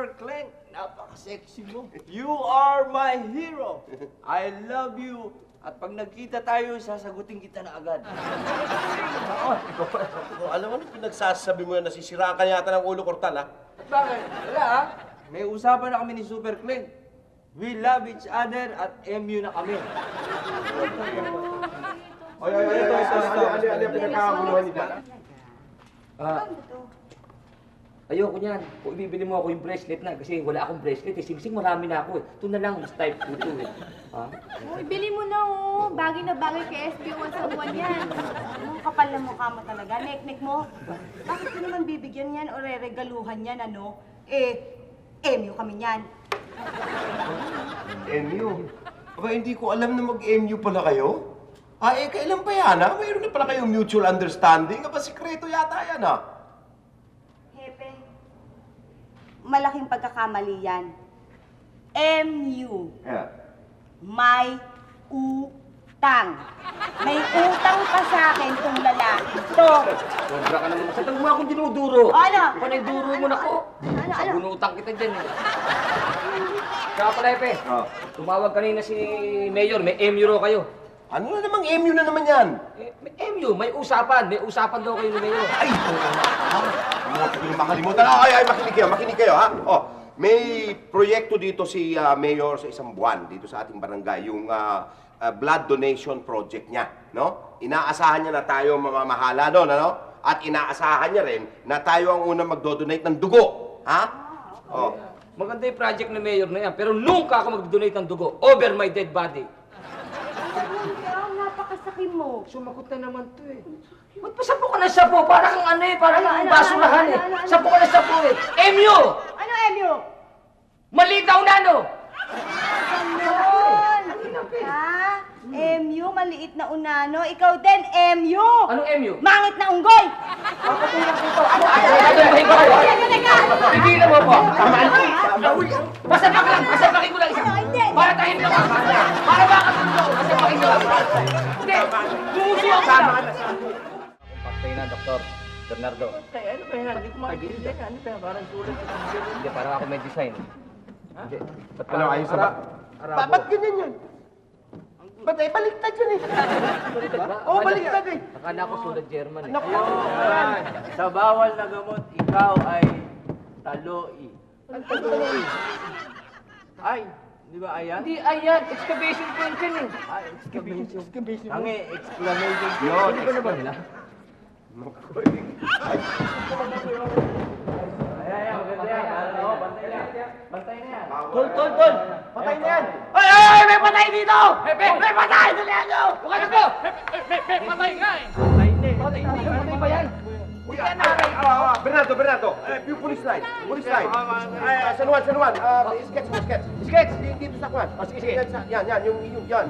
Super Clank. Napaka-sexy mo. You are my hero. I love you. At pag nagkita tayo, sasagutin kita na agad. Oo, ikaw pa. Alam mo na pinagsasabi mo yan, nasisiraan ka yata ng ulo, Cortal, ha? At bakit? Wala ah. May usapan na kami ni Super Clank. We love each other at MU na kami. Ay, ano yung pinagkakaguluhan niya? Ayoko niyan. Kung ibibili mo ako yung bracelet na, kasi wala akong bracelet eh. Singsing marami na ako eh. Ito na lang, mas type 2 eh. Ha? Uy, bili mo na oh. Bagay na bagay kay SB1 yan. Anong kapal na mukha mo talaga? Nek-nek mo? Bakit ko naman bibigyan yan o re-regaluhan yan, ano? MU kami yan. MU? Aba, hindi ko alam na mag-MU pala kayo. Kailan pa yan, ha? Mayroon na pala kayong mutual understanding. Aba, sikreto yata yan, ha? Hepe, malaking pagkakamali yan. MU. Yeah. May utang. May utang pa sa akin tong lalaki to. Sobra ka naman. Sa mo akong dinuduro. Ano? Kung nagduro mo na ko. Sa bunutang kita dyan eh. Kaya pala, Epe. Tumawag kanina si Mayor. May MU raw kayo. Ano na namang MU na naman yan? May MU, may usapan. May usapan daw kayo ni Mayor. Ay, hindi makalimutan. Ay, makinig kayo, ha? Oh, may proyekto dito si Mayor sa isang buwan, dito sa ating barangay, yung blood donation project niya, no? Inaasahan niya na tayo mamamahala doon, ano? At inaasahan niya rin na tayo ang unang magdo-donate ng dugo, ha? Oh. Maganda yung project ni Mayor na yan, pero nunca ako mag-donate ng dugo over my dead body. Napakasakim mo. Sumakot na naman to eh. Ba't pa sapo ka na sapo? Para kang ano eh, parang basurahan eh. Sapo ka na sapo eh. MU! Ano, MU? Maliit na unano! Ganon! Ha? MU, maliit na unano. Ikaw din, MU! Anong MU? Mangit na unggoy! Papatulang dito. Ano? Dadalhin ko kayo. Pigilan mo po. Pasapak lang. Pasapakin ko lang isa. Para tahin ka pa. Para makatulog. Pasapakin ko lang. Hindi. Bumuso ka. Patay na, Dr. Bernardo. Ano ba yan? Hindi ko makikita. Ano ba yan? Parang sulat sa computer. Hindi, parang ako may design. Hindi. Ano, ayos na ba? Ba't ganyan yan? Ba't baliktad yan eh? Oo, baliktad eh. Akala ko sulat German eh. Naku! Sa bawal na gamot, ikaw ay taloi. Ang taloi? Ay, di ba ayan? Hindi, ayan. Excavation point yun eh. Ay, excavation. Tangi, exclamation. Yun, Hindi ko na ba nila? Ayan, maganda yan. Oo, bantay na. Bantay na yan. Tol! Patay na yan! Ay! May patay dito! May patay! Dalihan nyo! Huwag ka po! May patay nga eh! Patay na eh. Patay ba yan? Bernardo! Yung police line! Police line! San Juan! Sketch mo, sketch! Sketch! Dito sa kwan! Sige. Yan, yan! Yan,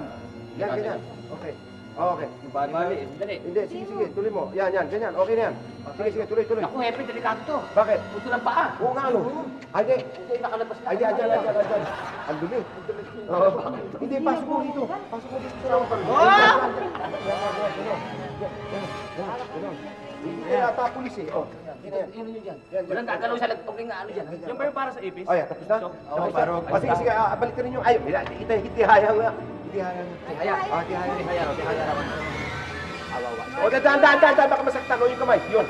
ganyan. Okay. Okay. Bali, dali. Hindi, sige, tuloy mo. Yan, ganyan. Okay na yan. Sige, tuloy. Ako, Hepe, delikado to. Bakit? Puto ng paa. Oo nga, ano? Ay, di. Hindi, nakalabas na. Ay, di, andyan. Ang dumi. Oo. Hindi, pasok mo dito. Pasok mo dito sa loob. Hindi yata pulis eh. Oh. Yun dyan. Walang gagalaw sa lagpag ng ano dyan. Yan ba yung para sa ipis? Ay, tapos na? Tapos na? Sige, balik ka rin yung... Ay, hitihayang nga. Haya. Hitihayang. Haya naman. Awawa. O, dahan, baka masaktan. O, yung kamay. Yun.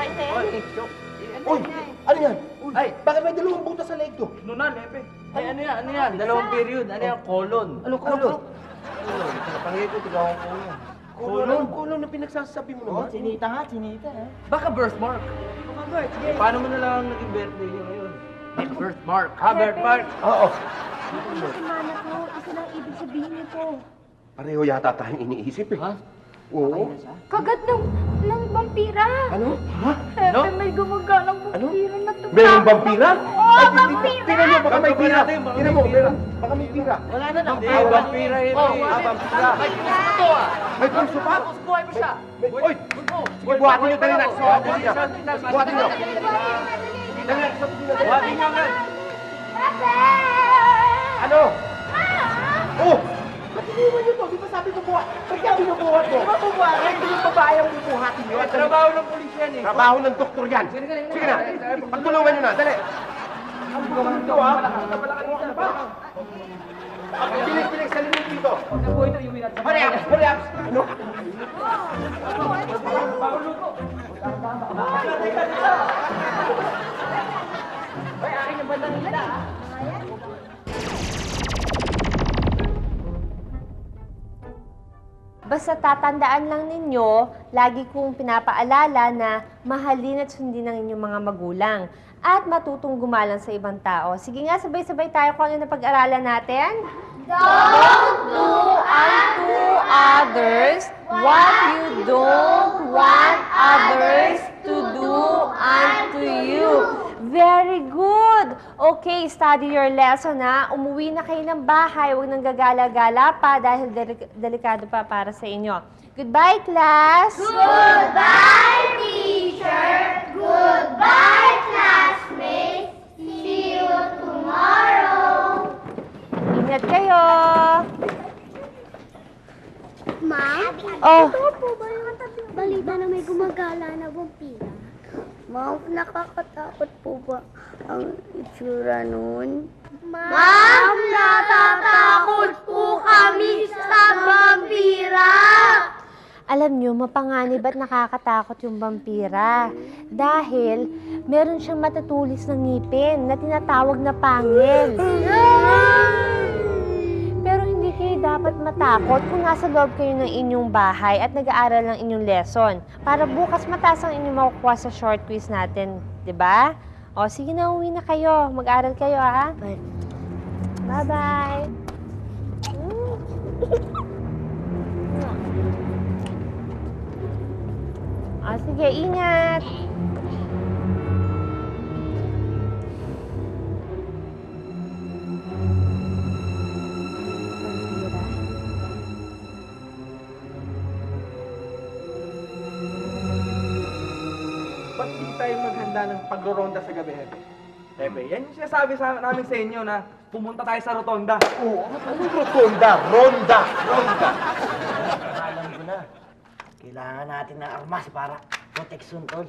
Uy, ano yan? Ay, bakit may dalawang butas sa leg to? Nunan, Epe. Ay, ano yan? Dalawang period. Ano yan? Colon. Anong kolon? Pangit ko, tigawang colon. Kulong na pinagsasabi mo naman. Sinita ha. Baka birthmark. Paano mo na lang naging birthday niyo ngayon? Birthmark. Birthmark. Oo. Si Mana ko, isa lang ibig sabihin nito. Pareho yata tayong iniisip eh. Ha? Oo. Kagat ng vampira. Ano? Ha? No? May gumagalang vampira na tumama. Mayroong vampira? Oo, vampira! Tingnan mo, baka may pira. Tingnan mo, Tingnan mo, baka may pira. Wala na lang. Vampira yun. Vampira. May pinuso to ah. May pulso pa? Buhay mo siya. Oy! Sige, buhatin nyo, dali na. Buhatin nyo. Dali na, Buhatin nyo nga. Ano? Oh! Ba't iniwan nyo to? Di ba sabi ko buhat? Ba't kaya binubuhat mo? Di ba bubuhat? Hindi yung babae ang bubuhatin nyo. Trabaho ng pulis yan eh. Trabaho ng doktor yan. Sige na. Pagtulungan nyo na. Dali. Ito ha? Ang pilig-pilig sa limit dito. Hurry up! Hurry up! Ano? Basta tatandaan lang ninyo, lagi kong pinapaalala na mahalin at sundin ang inyong mga magulang at matutong gumalang sa ibang tao. Sige nga, sabay-sabay tayo kung ano na pag-aralan natin. Don't do unto others what you don't want others to do unto you. Very good! Okay, study your lesson ha. Umuwi na kayo ng bahay. Huwag nang gagala-gala pa dahil delikado pa para sa inyo. Goodbye, class! Goodbye, teacher. Goodbye, classmates. See you tomorrow. Ingat kayo! Ma'am? Oh, Ito po ba yung balita na may gumagala na vampira? Ma'am, nakakatakot po ba ang itsura nun? Ma'am, natatakot po kami sa vampira! alam nyo, mapanganib at nakakatakot yung vampira. Dahil meron siyang matutulis na ngipin na tinatawag na pangil. Pero hindi kayo dapat matakot kung nasa loob kayo ng inyong bahay at nag-aaral ng inyong lesson. Para bukas mataas ang inyong makukuha sa short quiz natin. 'Di ba? O, sige na, uwi na kayo. Mag-aaral kayo, ha? Bye-bye. O, sige, ingat. Ba't di tayo maghanda ng pagro-ronda sa gabi, Hepe? Hepe, yan yung sinasabi namin sa inyo na pumunta tayo sa rotonda. Oo, anong rotonda? Ronda! Ronda! Alam ko na. Kailangan natin ng armas para proteksyon, tol.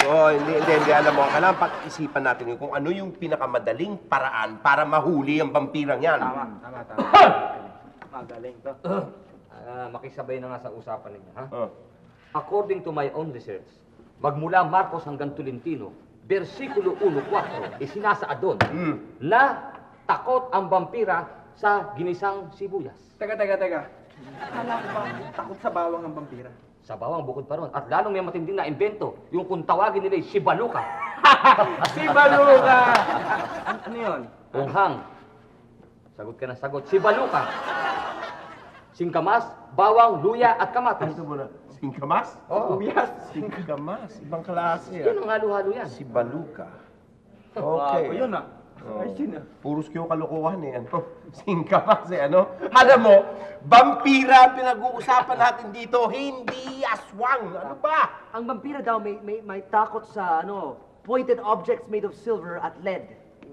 Oo, hindi. Alam mo, kailangan pag-isipan natin kung ano yung pinakamadaling paraan para mahuli ang vampirang yan. Tama. Magaling to. Makisabay na nga sa usapan ninyo, ha? Oh. According to my own research, magmula Marcos hanggang Tolentino, versikulo 1:4, isinasaad doon na takot ang vampira sa ginisang sibuyas. Teka. Akala ko ba takot sa bawang ang vampira? Sa bawang bukod pa ron. At lalong may matinding na imbento, yung kung tawagin nila si Baluka. Si Baluka! Ano yun? Unghang. Sagot ka na sagot. Si Baluka. Singkamas, bawang, luya at kamatis. Ito mo na. Singkamas? Oo. Ubiyas. Singkamas. Ibang klase Yun ang halo-halo yan. Si Baluka. Wow, Okay. yun ah. Oh. Ayos yun ah. Puros kayo kalokohan eh. Ano? Singkamas eh, ano? Alam mo, vampira ang pinag-uusapan natin dito, hindi aswang. Ano ba? Ang vampira daw may takot sa pointed objects made of silver at lead.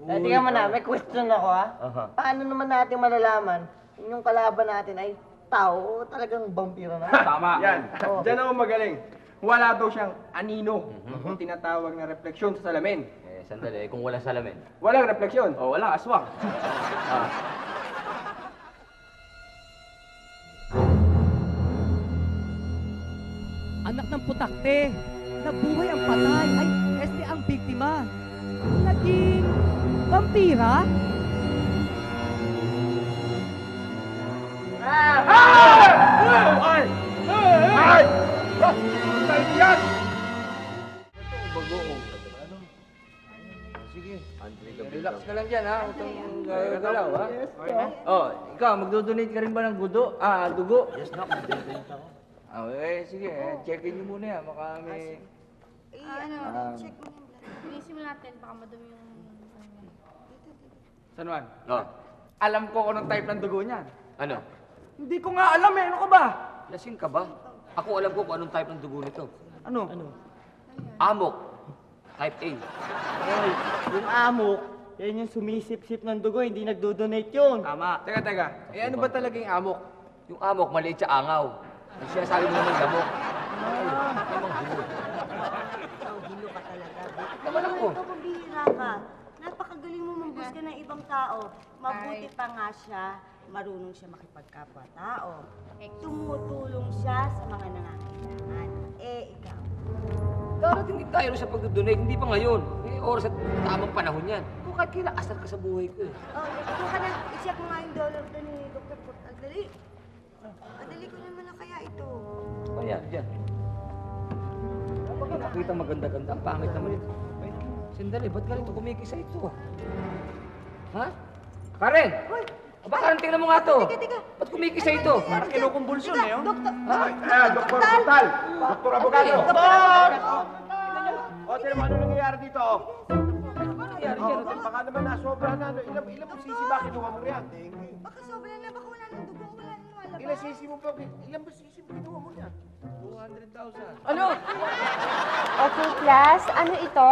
Tingnan mo na, may question ako ha. Aha. Paano naman natin malalaman kung yung kalaban natin ay tao o talagang vampiro na? Tama. Yan. Diyan ako magaling. Wala daw siyang anino. Yung tinatawag na refleksyon sa salamin. Sandali, kung walang salamin. Walang refleksyon. O, walang aswang. Anak ng putakte, nabuhay ang patay, ay este ang biktima. Naging vampira? Relax ka lang dyan, ha? Huwag kang gagalaw, ha? Oh, ikaw, magdodonate ka rin ba ng dugo? Yes, no. Sige, checkin niyo muna yan. Baka may... Check mo yung Inisin mo natin, baka madumi yung... San Juan? Oh. Alam ko kung anong type ng dugo niyan. Ano? Hindi ko nga alam eh. Ano ka ba? Lasing ka ba? Ako alam ko kung anong type ng dugo nito. Ano? Amok. Type A. Yung amok, yan yung sumisip-sip ng dugo, hindi nagdo-donate yun. Tama. Teka. Eh ano ba talaga yung amok? Yung amok, maliit sa angaw. Yung sinasabi mo naman gamok. Ang hilo ka talaga. Naman ako. Ikaw, pambihira ka. Napakagaling mo mambusga ng ibang tao. Mabuti pa nga siya, marunong siya makipagkapwa-tao. Tumutulong siya sa mga nangangailangan. Ikaw. Darating din tayo sa pagdodonate, hindi pa ngayon. Oras at tamang panahon yan. Kung kahit kailan, asar ka sa buhay ko eh. Ikaw ka na. I-check mo nga yung dollar to ni Dr. Portal. Dali. Dali ko naman na kaya ito. Kaya, dyan. Nakita maganda-ganda, ang pangit naman ito. Sandali, ba't ganito kumikisa ito? Ha? Karen! Aba, Karen, tingnan mo nga to. Teka. Ba't kumikisa ito? Parang kinukumbulsyon eh, oh. Doktor. Doktor Portal! Doktor Abogado! Doktor! O, tinan mo ano nangyayari dito, oh. Nangyayari dyan, oh. Baka naman nasobra na, ano. Ilang mo sisi ba kinuha mo yan? Baka sobra na. Baka wala ng dugo. Wala nang lumalabas. Ilang sisi mo pa? Ilang sisi mo kinuha mo yan? 200,000. Ano? Okay, class. Ano ito?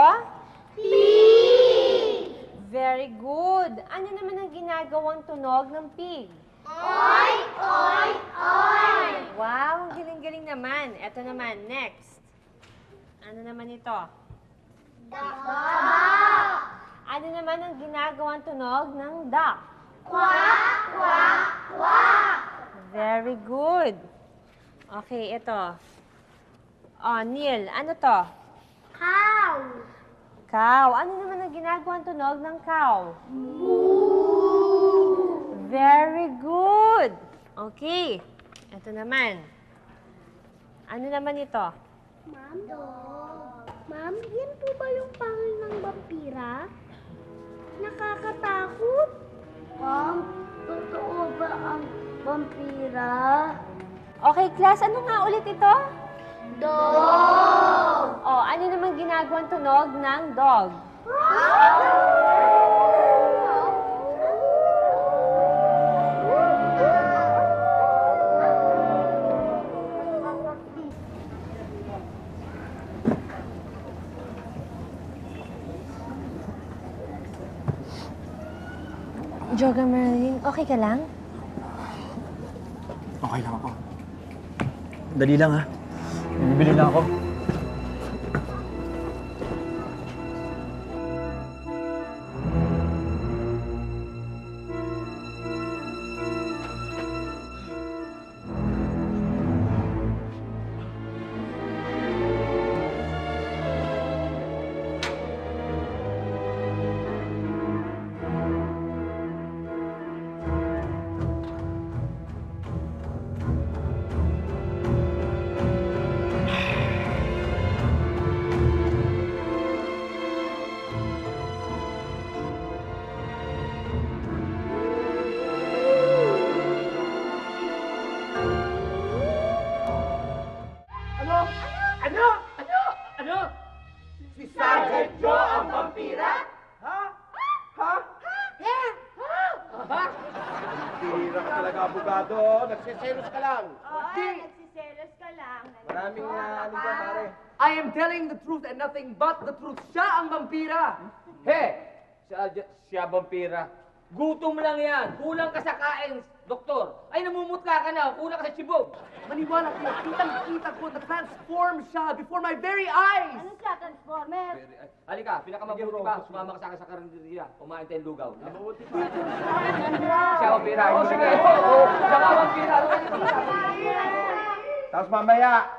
Very good. Ano naman ang ginagawang tunog ng pig? Oy! Oy! Oy! Wow, ang galing-galing naman. Ito naman, next. Ano naman ito? Ano naman ang ginagawang tunog ng duck? Quack! Quack! Quack! Very good. Okay, ito. Oh, Neil, ano to? Cow! Cow. Ano naman ang ginagawang tunog ng cow? Very good. Okay. Ito naman. Ano naman ito? Ma'am? Ma'am, yan po ba yung pangil ng vampira? Nakakatakot? Ma'am, totoo ba ang vampira? Okay, class. Ano nga ulit ito? Dog! Oh, ano naman ginagawang tunog ng dog? Joga Marilyn, okay ka lang? Okay lang ako. Dali lang ha. Bibili na ako. Si Sergeant Joe ang vampira? Vampira ka talaga, abogado. Nagsiselos ka lang. Nagsiselos ka lang. Maraming ano ba, pare? I am telling the truth and nothing but the truth. Siya ang vampira. Siya vampira. Gutom lang yan. Kulang ka sa kain, doktor. Ay, namumutla ka na. Kulang ka sa sibog. Maniwala kayo, kitang-kita ko na transform siya before my very eyes! Ano siya, Transformer? Halika, pinakamabuti pa. Sumama ka sa akin sa karinderiya. Kumain tayong lugaw. Siya vampira. Oh, sige. Siya nga vampira. Tapos mamaya,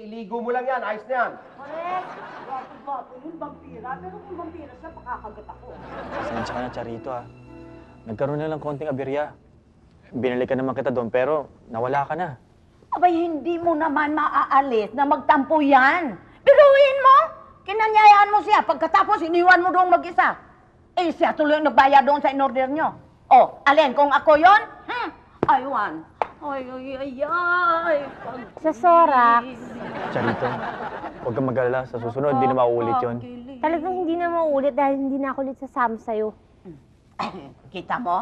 iligo mo lang yan. Ayos na yan. Correct. Wapo-wapo yung vampira. Pero kung vampira siya, pakakagat ako. Pasensya ka na, Charito, ha. Nagkaroon na lang konting aberya. Binalik ka naman kita doon, pero nawala ka na. Abay, hindi mo naman maaalis na magtampo yan. Biruin mo! Kinanyayaan mo siya. Pagkatapos, iniwan mo doon mag-isa. Eh, siya tuloy ang nagbayad doon sa in-order nyo. Oh, alin, kung ako yon? Aywan. Ay. Sa Sorax, Charito, huwag kang mag-alala. Sa susunod, hindi na mauulit yun. talagang hindi na mauulit dahil hindi na ako ulit sasama sa'yo. Kita mo?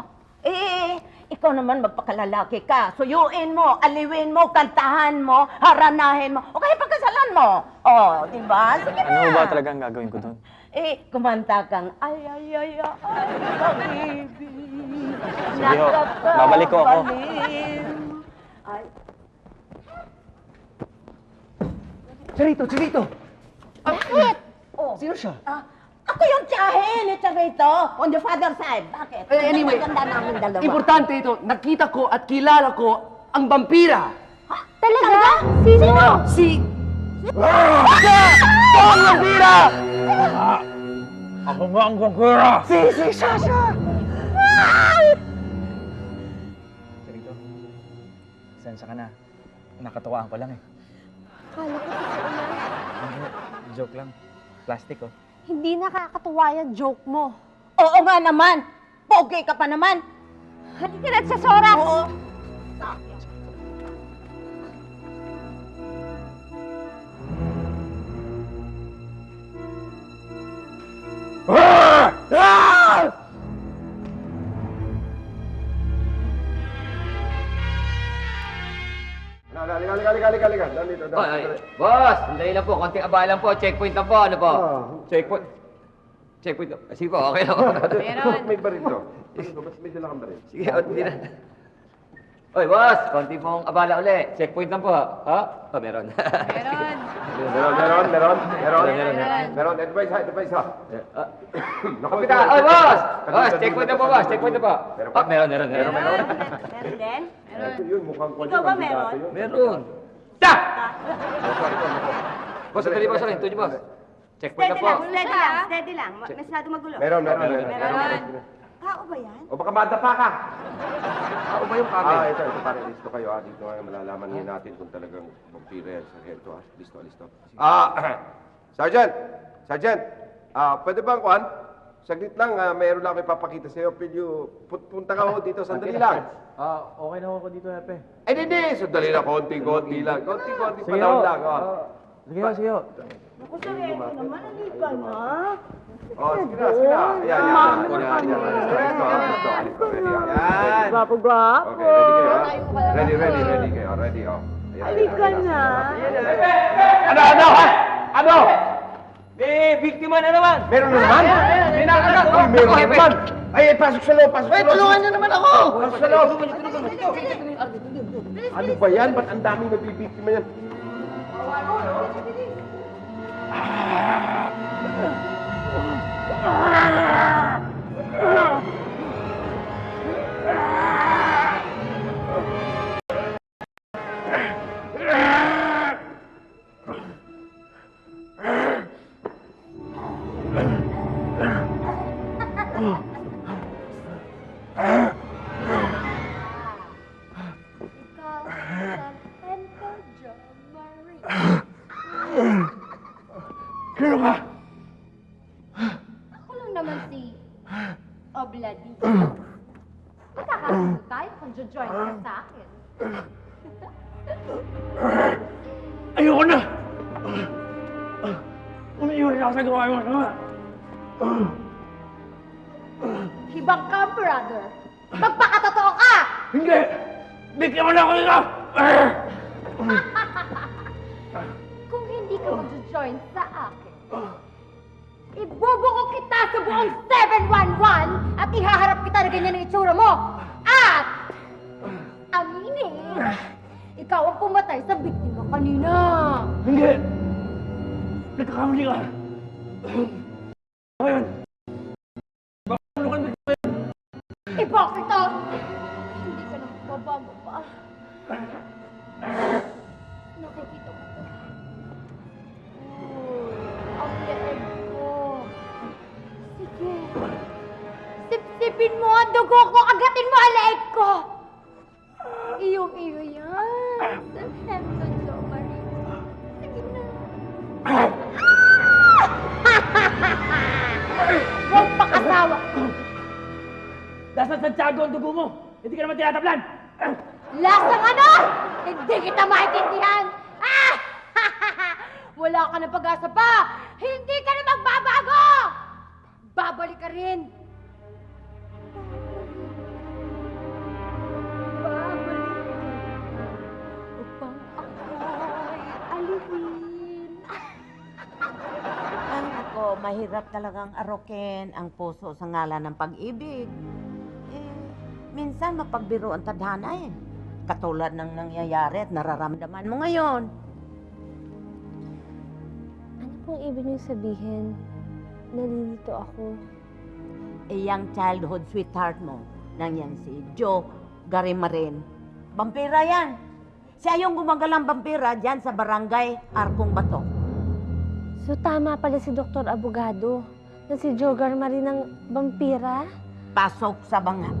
Ikaw naman magpakalalaki ka. Suyuin mo, aliwin mo, kantahan mo, haranahin mo, o kaya pagkasalan mo. Oh, di ba? Sige na. Ano ba talaga ang gagawin ko doon? Kumanta kang, ay, pag-ibig. Sige ho, babalik ko ako. Ay, Charito! bakit? Sino siya? Ako yung yung tiyahin ni Charito on the father side. Bakit? Anyway, Maganda namin dalawa. importante ito, nakita ko at kilala ko ang vampira. Talaga? Sino? Si... Ang vampira! Ako nga ang vampira! Si Sasha! Sarito, sensya ka na. Nakatawaan ko lang eh. Akala ko totoo na. Hindi, joke lang. Plastic oh. Hindi nakakatuwa yung joke mo. Oo nga naman. Pogi ka pa naman. Halika na sa Sorax! Oo. Halika. Dito. Boss, sandali lang po. Konting abala lang po. Checkpoint lang po. Ano po? Checkpoint. Checkpoint. Sige po, okay lang po. May baril to. Mas may dala kang baril. Sige, hindi na. Oy, boss, konti pong abala uli. Checkpoint lang po. Ha? Oh, meron. Meron. Advice ha. Kapitan, oy, boss! Boss, checkpoint na po, boss. Checkpoint na po. Ah, meron. Meron din? Ito yun, mukhang Ikaw ba meron? Meron. Ta! Boss, sandali po sa akin. Tuloy, boss. Checkpoint na po. Steady lang. Masyado magulo. Meron. Tao ba yan? O baka madapa ka. Ako ba yung kami? Ito pare, listo kayo ha. Dito nga malalaman niyo natin kung talagang vampire yan. Sargento ha. Listo. Sergeant. Pwede bang kuhan? Saglit lang, mayroon lang ako ipapakita sa'yo. Punta ka ho dito, sandali lang. Okay na ako dito, Hepe. Ay, hindi. Sandali lang, konti lang. Konti Sige panahon ho. lang. Sige ho. Naku, Sarento naman. Halika na. Sige na. Yan. Gwapo ba? Okay, ready kayo ha? Ready kayo. Ready, oh. Halika na. Ano? May biktima na naman! Meron na naman? May nakagat! Ay, meron na naman! Ay, pasok sa loob! Tulungan niyo naman ako! Pasok sa loob! Ano ba yan? Ba't ang daming nabibiktima yan? Sino ka? Ako lang naman si Obladi. Magkakaroon tayo kung jojoin ka sa akin. Ayoko na! Umiiwan ako sa gawa mo naman. Hibang ka, brother. Magpakatotoo ka! Hindi! Bigyan mo na ako nito! Kung hindi ka mag-join sa akin, ibubuko kita sa buong 711 at ihaharap kita na ganyan ang itsura mo. At aminin, ikaw ang pumatay sa biktima kanina. Hindi! Nagkakamali ka! Ako yun! Ipokrito! Hindi ka na magbabago pa. Nakikita mo to. Ang leeg ko. Sige. Sipsipin mo ang dugo ko, agatin mo ang leeg ko. Iyong-iyo yan. San Hanson Jo Marie. Sige na. Huwag pakasawa. Nasa Santiago ang dugo mo! Hindi ka naman tinatablan! Lasang ano? Hindi kita maintindihan! Ah! Wala ka na pag-asa pa! Hindi ka na magbabago! Babalik ka rin! Babalik upang ako'y aliwin. Ay, ako, mahirap talagang arokin ang puso sa ngalan ng pag-ibig. Minsan mapagbiro ang tadhana eh. Katulad ng nangyayari at nararamdaman mo ngayon. Ano pong ibig niyong sabihin? nalilito ako. Eh, yung childhood sweetheart mo, nang yan si Joe Garimarin. Vampira yan. Siya yung gumagalang vampira dyan sa barangay Arkong Bato. So tama pala si Dr. Abogado na si Joe Garmarin ng vampira? Pasok sa banga.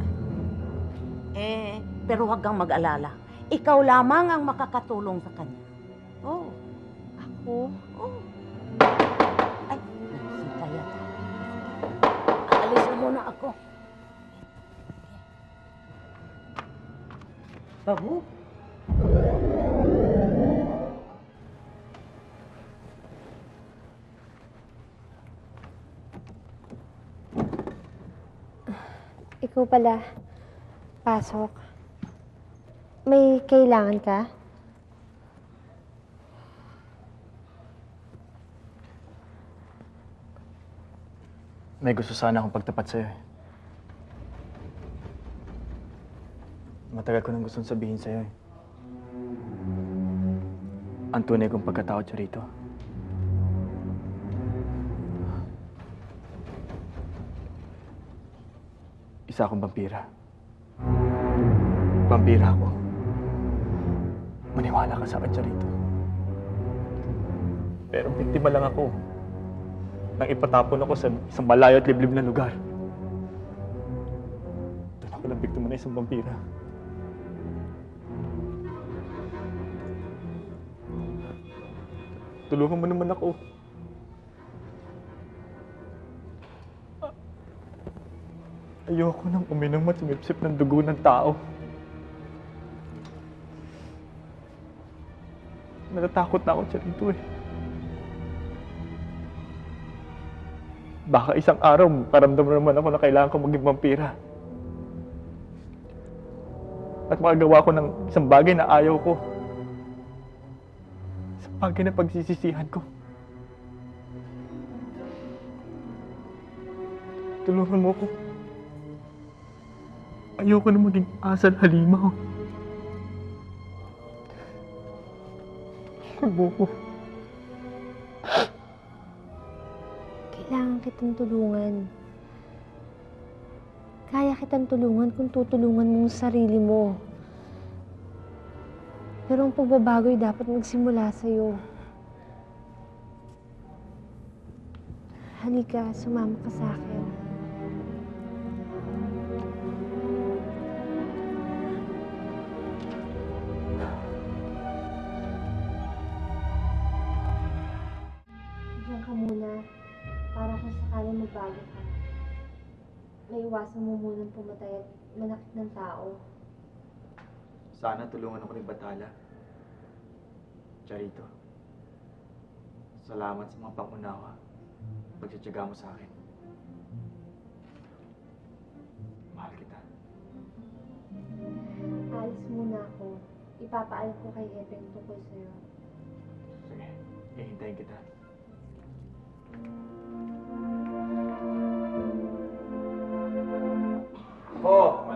Pero huwag kang mag-alala. Ikaw lamang ang makakatulong sa kanya. Oh. Ako? Oh. Ay, nagsita yata. Aalis na muna ako. Babu? Ikaw pala. Pasok. May kailangan ka? May gusto sana akong pagtapat sa'yo eh. Matagal ko nang gustong sabihin sa'yo eh. Ang tunay kong pagkatao siya rito. Isa akong vampira. Vampira ako. Maniwala ka sa akin siya rito. Pero biktima lang ako nang ipatapon ako sa isang malayo at liblib na lugar. Doon ako nabiktima na isang vampira. Tulungan mo naman ako. Ayoko nang uminom at sumipsip ng dugo ng tao. Natatakot na ako siya rito eh. Baka isang araw, paramdam naman ako na kailangan ko maging vampira. At makagawa ko ng isang bagay na ayaw ko. Isang bagay na pagsisisihan ko. Tulungan mo ko. Ayoko na maging asal halimaw. Tulungan mo ko. Kailangan kitang tulungan. Kaya kitang tulungan kung tutulungan mo ang sarili mo. Pero ang pagbabago'y dapat magsimula sa'yo. Halika, sumama ka sa akin. Diyan ka muna. Para kung sakaling magbago ka, maiwasan mo munang pumatay at manakit ng tao. Sana tulungan ako ni Batala. Charito, salamat sa mga pangunawa. Pagtsatsaga mo sa akin. Mahal kita. Alis muna ako. Ipapaalam ko kay Epe ang tungkol sa'yo. Sige, hihintayin kita.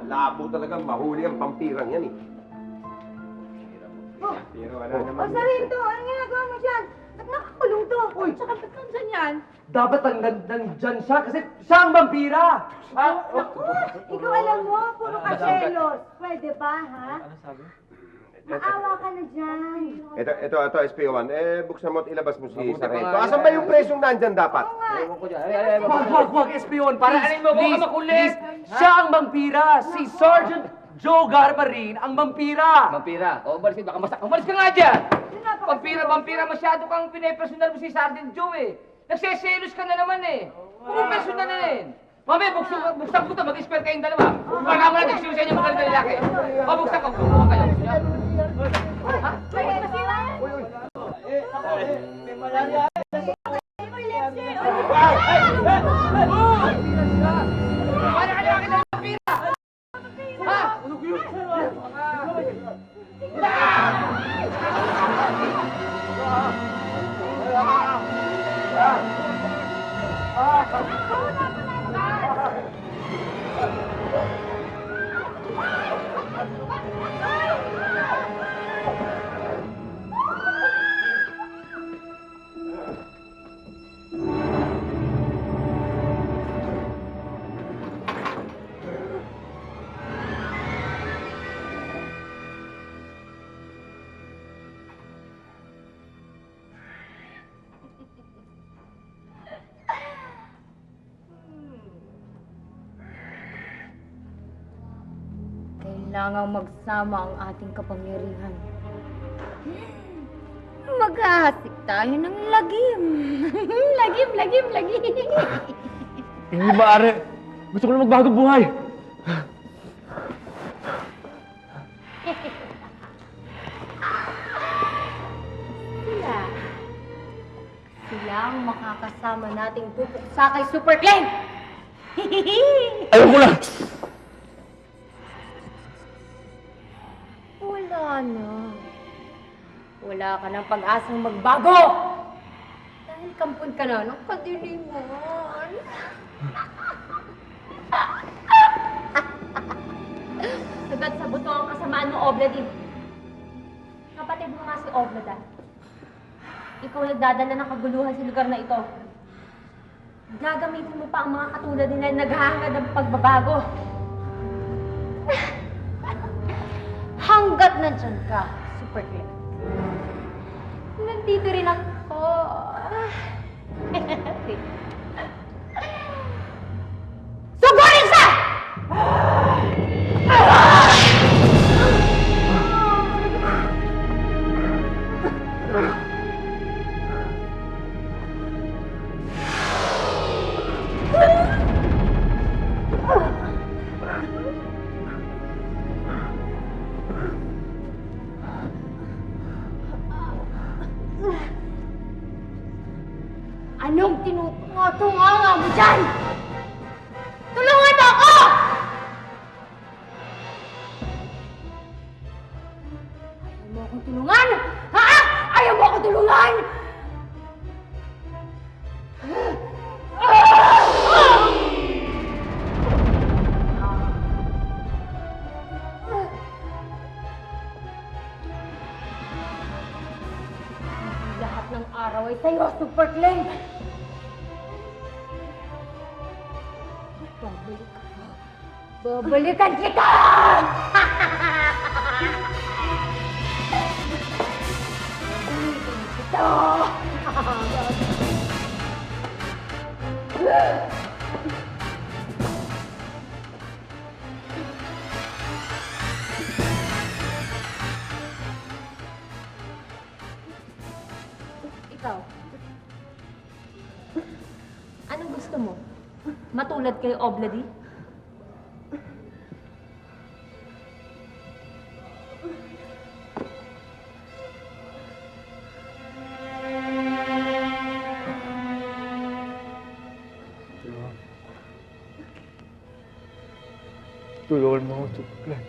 Malabo talagang mahuli ang pampirang yan eh. Pero wala naman. O, Sarito, ano ginagawa mo dyan? Ba't nakakulong to? Uy! Tsaka ba't nandyan yan? Dapat nandyan siya kasi siya ang vampira! Ikaw alam mo, puro ka selos. Pwede ba, ha? Ano sabi? Maawa ka na dyan. Ito, SPO1. Buksan mo at ilabas mo si Sargento. Asan ba yung presong nandyan dapat? Ewan ko dyan. Wag, espiyon. Para anin mo ko makulit. Siya ang vampira. Si Sergeant Joe Garmarin ang vampira. Vampira? O, umalis ka. Umalis ka nga dyan. Vampira. Masyado kang pinepersonal mo si Sergeant Joe eh. Nagseselos ka na naman eh. Puro personal na rin. Mami, buksan ko ito. Mag-expert kayong dalawa. Baka mo na nagsiyo sa inyo magaling na lalaki. O, buksan ko. Buksan kayo. Ha? Kailangang magsama ang ating kapangyarihan. Maghahasik tayo ng lagim. Lagim, lagim, lagim. Hindi maaari. Gusto ko na magbagong buhay. Sila ang makakasama nating pupuksa kay Super Clem. Ayoko na! Wala na. Wala ka ng pag-asang magbago. Dahil kampon ka na ng kadiliman. Sagat sa buto ang kasamaan mo, Obladin. Kapatid mo nga si Obladan. Ikaw nagdadala ng kaguluhan sa lugar na ito. Gagamitin mo pa ang mga katulad nila na naghahangad ng pagbabago. Hanggat nandyan ka, Super Clem. Nandito rin ako. Suburin sa! Anong tinutunga-tunga mo dyan? Tulungan mo ako! Ayaw mo akong tulungan? Ha? Ayaw mo akong tulungan? Lahat ng araw ay sa'yo, Super Clem! Babalikan kita! Ikaw, anong gusto mo? Matulad kay Obladi? Tulungan mo ako, Super Clem.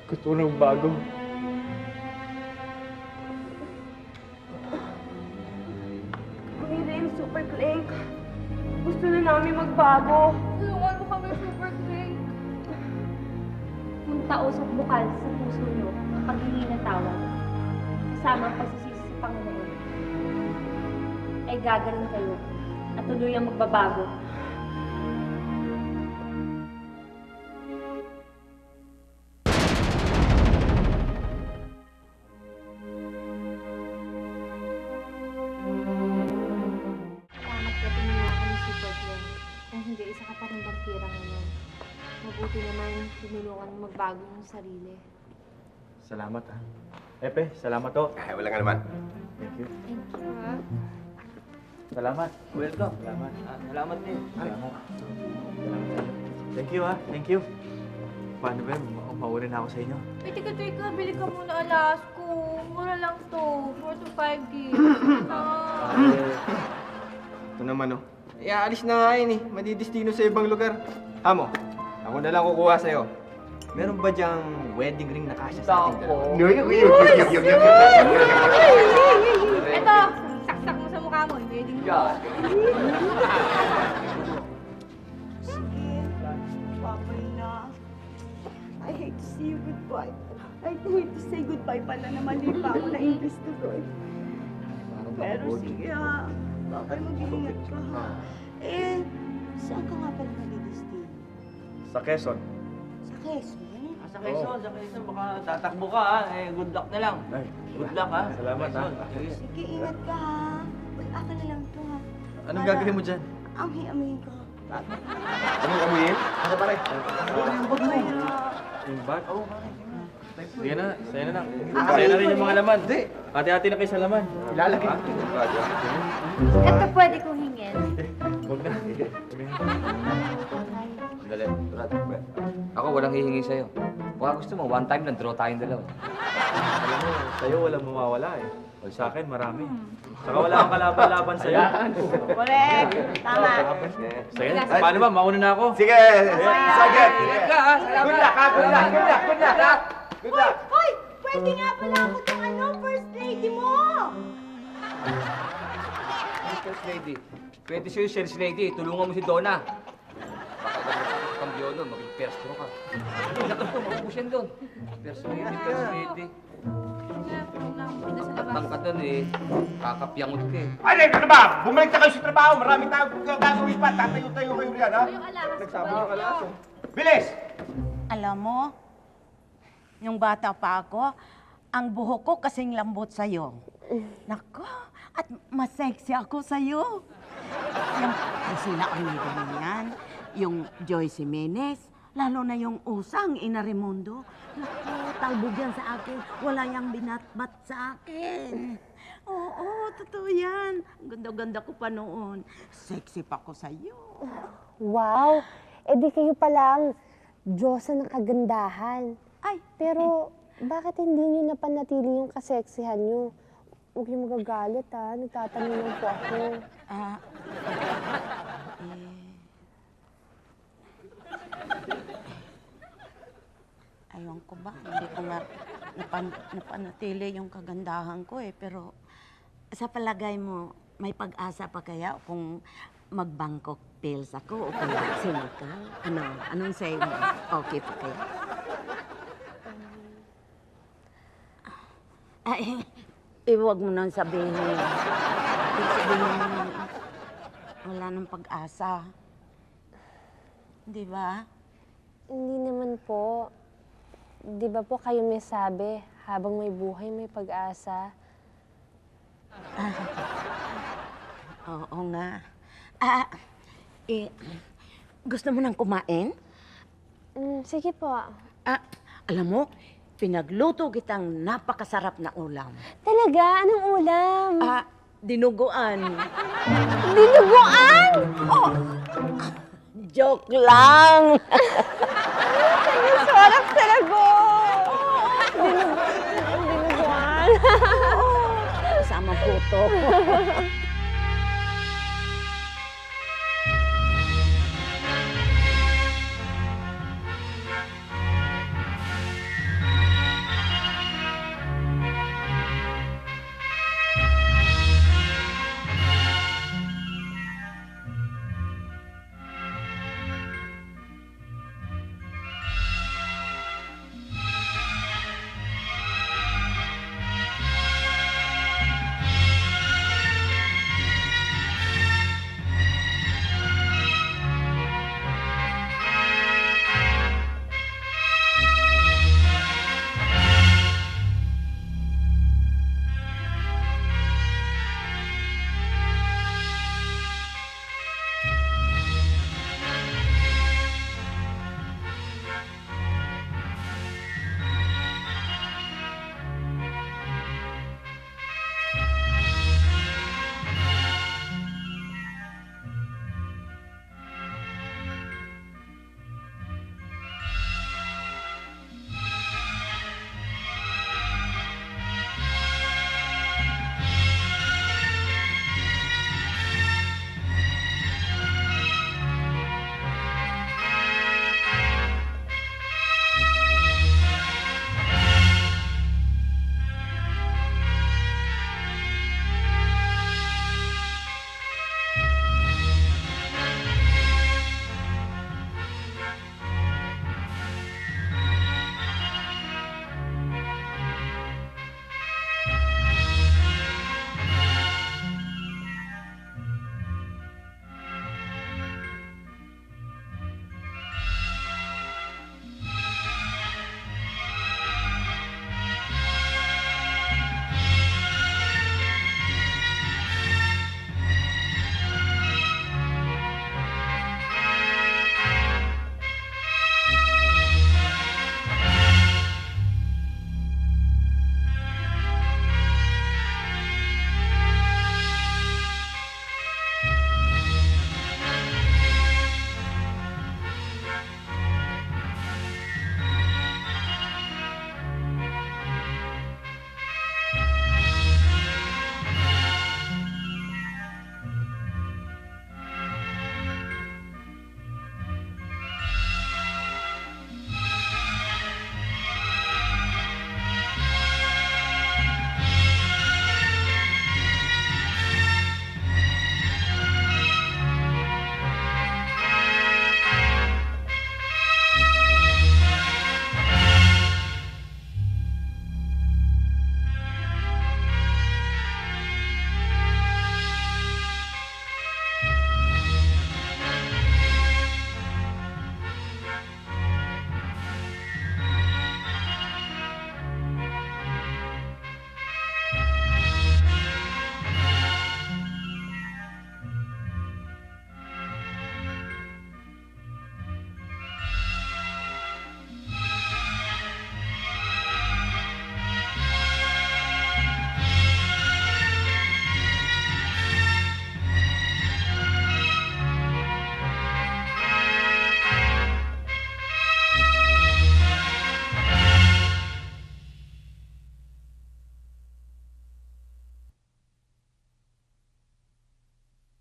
Gusto ko ng bago. Kami rin, Super Clem. Gusto na namin magbago. Tulungan mo kami, Super Clem. Kung taos at bukal sa puso nyo ang paghingi ng tawad, kasama ang pagsisisi sa Panginoon, ay gagaling kayo at tuluyang magbabago. Salamat ka tumulong ako ni Super Clem. Kung hindi, isa ka pa rin vampira ngayon. Mabuti naman tinulungan mo magbago yung sarili. Salamat, ha. Epe, salamat to. Ay, wala nga naman. Thank you. Thank you, ha? Salamat. Welcome. Salamat. Salamat din. Salamat. Salamat sa inyo. Thank you, ha. Thank you. Paano ba yun? Mauwi na ako sa inyo. Ay, teka, bili ka muna alas ko. Mura lang to. 4 to 5 gigs. Ito naman, oh. Alis na nga yun, eh. Madidistino sa ibang lugar. Amo, ako na lang kukuha sa'yo. Meron ba diyang wedding ring na kasya sa ating dalawa? Eto, saksak mo sa mukha mo. Wedding mo. Sige, babay na. I hate to see you goodbye. I hate to say goodbye pala na mali pa ako na English to ko eh. Pero sige ha. Babay, mag-iingat ka ha. Eh, saan ka nga pala nag-destino? Sa Quezon. Sa Quezon? Sa Quezon, baka tatakbo ka ha. Eh, good luck na lang. Ay, Good luck ha. Salamat, ha. Sige. Sige, ingat ka ha. Wala ka na lang to ha. Anong gagawin mo dyan? Amoy-amoyin ka. Anong amuyin? Ano pare? Babay na. Yung bag? Oo, sige na, sa'yo na lang. Sa'yo na rin yung mga laman. Hindi. Hati-hati na kayo sa laman. Ilalagay. Ito pwede kong hingin. Huwag na. Dali, Brad. Ako walang hihingi sa'yo. Baka gusto mo, one time lang, draw tayong dalawa. Alam mo, sa'yo walang mawawala eh. Sa akin, marami. Saka wala kang kalaban-laban sa'yo. Correct. Tama. Sige, paano ba? Mauna na ako. Sige, Sergeant. Sige. Salamat. Good luck, ha? Good luck, good luck, good luck, ha? Good luck. Hoy! Pwede nga pala ako ng first lady mo! First lady. Pwede sa'yo, First Lady. Tulungan mo si Donna. Baka kambyo doon, maging first row ka. Nakap ko, mabubus yan doon. First Lady, First Lady. Tangkat doon eh. Kakapyangot ka eh. Ay, ano ba? Bumalik na kayo sa trabaho. Marami tayong gagawin pa. Tatayo-tayo kayo riyan, ha? Nagsabi yung kalaso. Bilis! Alam mo, yung bata pa ako, ang buhok ko kasing lambot sa'yo. Nako, at mas sexy ako sa'yo. Yung Priscilla Amigo mo yan, yung Joyce Jimenez, lalo na yung Usang Ina Raimundo. Naku, talbog yan sa akin. Wala yang binatbat sa akin. Oo, totoo yan. Ang ganda-ganda ko pa noon. Sexy pa ko sa'yo. Wow! Eh di kayo palang Diyosa ng kagandahan. Ay, Pero bakit hindi nyo napanatili yung kaseksihan nyo? Huwag niyo magagalit ha, nagtatanong lang po ako. Ayun ko ba? Hindi ko nga napanatili yung kagandahan ko eh. Pero sa palagay mo, may pag-asa pa kaya kung mag-Bangkok pills ako o kaya sinikal? Ano? Anong say mo? Okay pa kaya? Ay, huwag mo nang sabihin. Ibig sabihin, wala nang pag-asa. Di ba? Hindi naman po. Di ba po kayo may sabi, habang may buhay, may pag-asa? Oo nga. Gusto mo nang kumain? Sige po. Alam mo, pinagluto kitang napakasarap na ulam. Talaga? Anong ulam? Dinuguan. Dinuguan! Oh, joke lang. Sarap talaga! Dinuguan. Kasama puto.